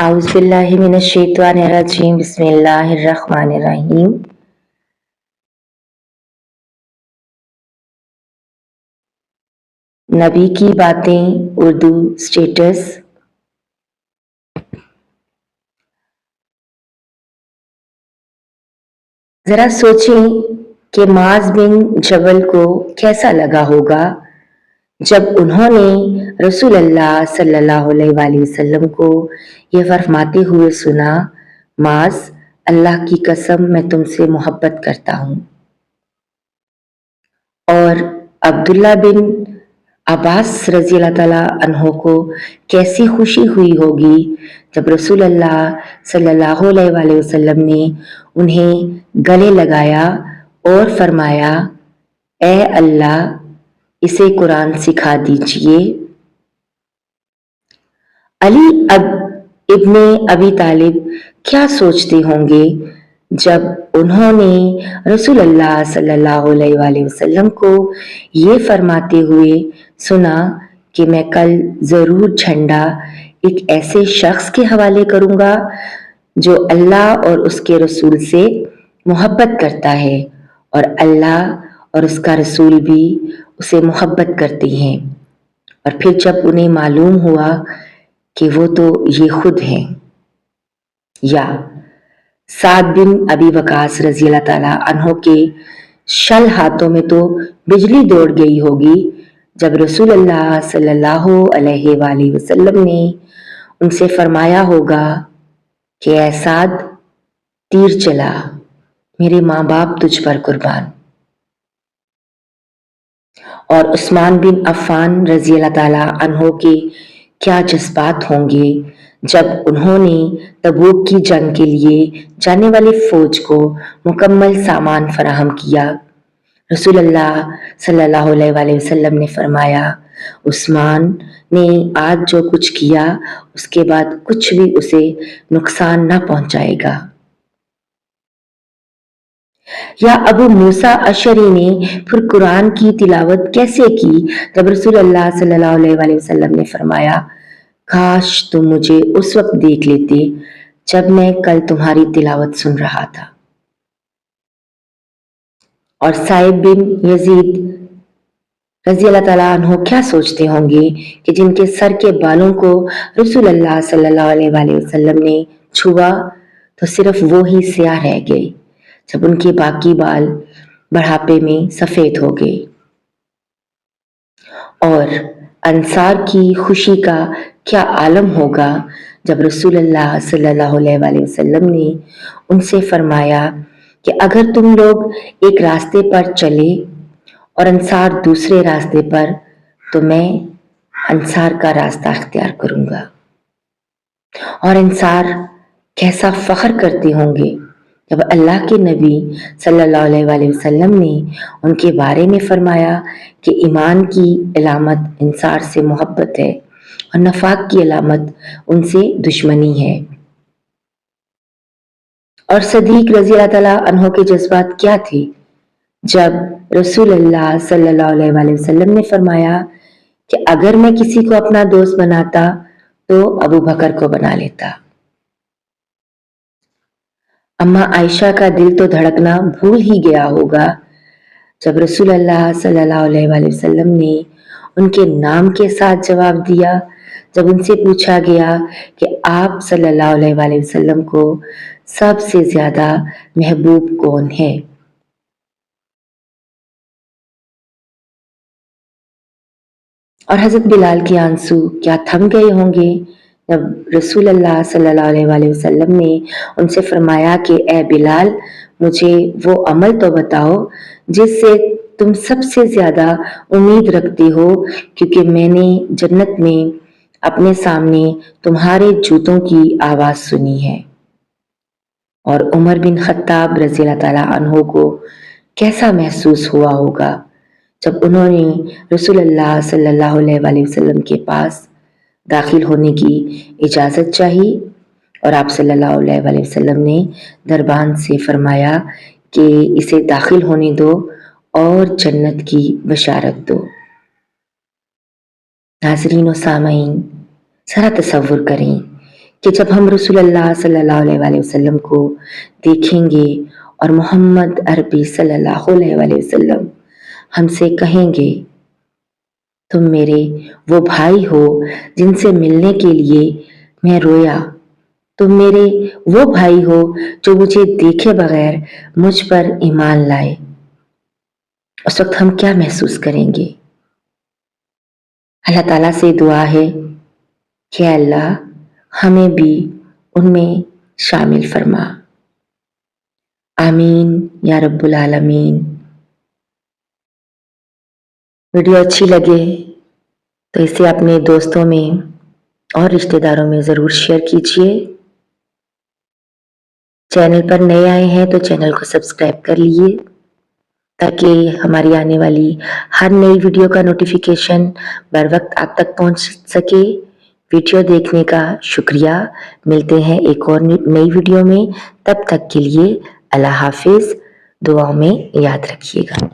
اعوذ باللہ من الشیطان الرجیم بسم اللہ الرحمن الرحیم۔ نبی کی باتیں اردو اسٹیٹس۔ ذرا سوچیں کہ معاذ بن جبل کو کیسا لگا ہوگا جب انہوں نے رسول اللہ صلی اللہ علیہ وآلہ وسلم کو یہ فرماتے ہوئے سنا، معاذ، اللہ کی قسم میں تم سے محبت کرتا ہوں۔ اور عبداللہ بن عباس رضی اللہ تعالیٰ عنہ کو کیسی خوشی ہوئی ہوگی جب رسول اللہ صلی اللہ علیہ وآلہ وسلم نے انہیں گلے لگایا اور فرمایا، اے اللہ، اسے قرآن سکھا دیجئے۔ علی ابن ابی طالب کیا سوچتے ہوں گے جب انہوں نے رسول اللہ صلی اللہ علیہ وآلہ وسلم کو یہ فرماتے ہوئے سنا کہ میں کل ضرور جھنڈا ایک ایسے شخص کے حوالے کروں گا جو اللہ اور اس کے رسول سے محبت کرتا ہے اور اللہ اور اس کا رسول بھی اسے محبت کرتے ہیں۔ اور پھر جب انہیں معلوم ہوا کہ وہ تو یہ خود ہیں، یا سعد بن ابی وقاص رضی اللہ تعالیٰ عنہ کے شل ہاتھوں میں تو بجلی دوڑ گئی ہوگی جب رسول اللہ صلی اللہ علیہ وآلہ وسلم نے ان سے فرمایا ہوگا کہ اے سعد، تیر چلا، میرے ماں باپ تجھ پر قربان۔ اور عثمان بن عفان رضی اللہ تعالیٰ عنہ کے کیا جذبات ہوں گے جب انہوں نے تبوک کی جنگ کے لیے جانے والی فوج کو مکمل سامان فراہم کیا۔ رسول اللہ صلی اللہ علیہ وآلہ وسلم نے فرمایا، عثمان نے آج جو کچھ کیا اس کے بعد کچھ بھی اسے نقصان نہ پہنچائے گا۔ یا ابو موسیٰ اشعری نے پھر قرآن کی تلاوت کیسے کی جب رسول اللہ صلی اللہ علیہ وآلہ وسلم نے فرمایا، کاش تم مجھے اس وقت دیکھ لیتے جب میں کل تمہاری تلاوت سن رہا تھا۔ اور صائب بن یزید رضی اللہ تعالیٰ عنہ کیا سوچتے ہوں گے کہ جن کے سر کے بالوں کو رسول اللہ صلی اللہ علیہ وآلہ وسلم نے چھوا تو صرف وہ ہی سیاہ رہ گئے جب ان کے باقی بال بڑھاپے میں سفید ہو گئے۔ اور انصار کی خوشی کا کیا عالم ہوگا جب رسول اللہ صلی اللہ علیہ وآلہ وسلم نے ان سے فرمایا کہ اگر تم لوگ ایک راستے پر چلے اور انصار دوسرے راستے پر تو میں انصار کا راستہ اختیار کروں گا۔ اور انصار کیسا فخر کرتے ہوں گے جب اللہ کے نبی صلی اللہ علیہ وآلہ وسلم نے ان کے بارے میں فرمایا کہ ایمان کی علامت انصار سے محبت ہے اور نفاق کی علامت ان سے دشمنی ہے۔ اور صدیق رضی اللہ تعالیٰ عنہ کے جذبات کیا تھے جب رسول اللہ صلی اللہ علیہ وآلہ وسلم نے فرمایا کہ اگر میں کسی کو اپنا دوست بناتا تو ابو بکر کو بنا لیتا۔ اما عائشہ کا دل تو دھڑکنا بھول ہی گیا ہوگا جب رسول اللہ صلی اللہ علیہ وآلہ وسلم نے ان کے نام کے ساتھ جواب دیا جب ان سے پوچھا گیا کہ آپ صلی اللہ علیہ وآلہ وسلم کو سب سے زیادہ محبوب کون ہے۔ اور حضرت بلال کے آنسو کیا تھم گئے ہوں گے جب رسول اللہ صلی اللہ علیہ وآلہ وسلم نے ان سے فرمایا کہ اے بلال، مجھے وہ عمل تو بتاؤ جس سے تم سب سے زیادہ امید رکھتے ہو، کیونکہ میں نے جنت میں اپنے سامنے تمہارے جوتوں کی آواز سنی ہے۔ اور عمر بن خطاب رضی اللہ تعالیٰ عنہ کو کیسا محسوس ہوا ہوگا جب انہوں نے رسول اللہ صلی اللہ علیہ وآلہ وسلم کے پاس داخل ہونے کی اجازت چاہی اور آپ صلی اللہ علیہ وآلہ وسلم نے دربان سے فرمایا کہ اسے داخل ہونے دو اور جنت کی بشارت دو۔ ناظرین و سامعین، ذرا تصور کریں کہ جب ہم رسول اللہ صلی اللہ علیہ وآلہ وسلم کو دیکھیں گے اور محمد عربی صلی اللہ علیہ وآلہ وسلم ہم سے کہیں گے تم میرے وہ بھائی ہو جن سے ملنے کے لیے میں رویا، تم میرے وہ بھائی ہو جو مجھے دیکھے بغیر مجھ پر ایمان لائے، اس وقت ہم کیا محسوس کریں گے؟ اللہ تعالیٰ سے دعا ہے کہ اللہ ہمیں بھی ان میں شامل فرما، آمین یا رب العالمین۔ ویڈیو اچھی لگے تو اسے اپنے دوستوں میں اور رشتہ داروں میں ضرور شیئر کیجیے۔ چینل پر نئے آئے ہیں تو چینل کو سبسکرائب کر لیجیے تاکہ ہماری آنے والی ہر نئی ویڈیو کا نوٹیفیکیشن بر وقت آپ تک پہنچ سکے۔ ویڈیو دیکھنے کا شکریہ، ملتے ہیں ایک اور نئی ویڈیو میں، تب تک کے لیے اللہ حافظ، دعاؤں میں یاد رکھیے گا۔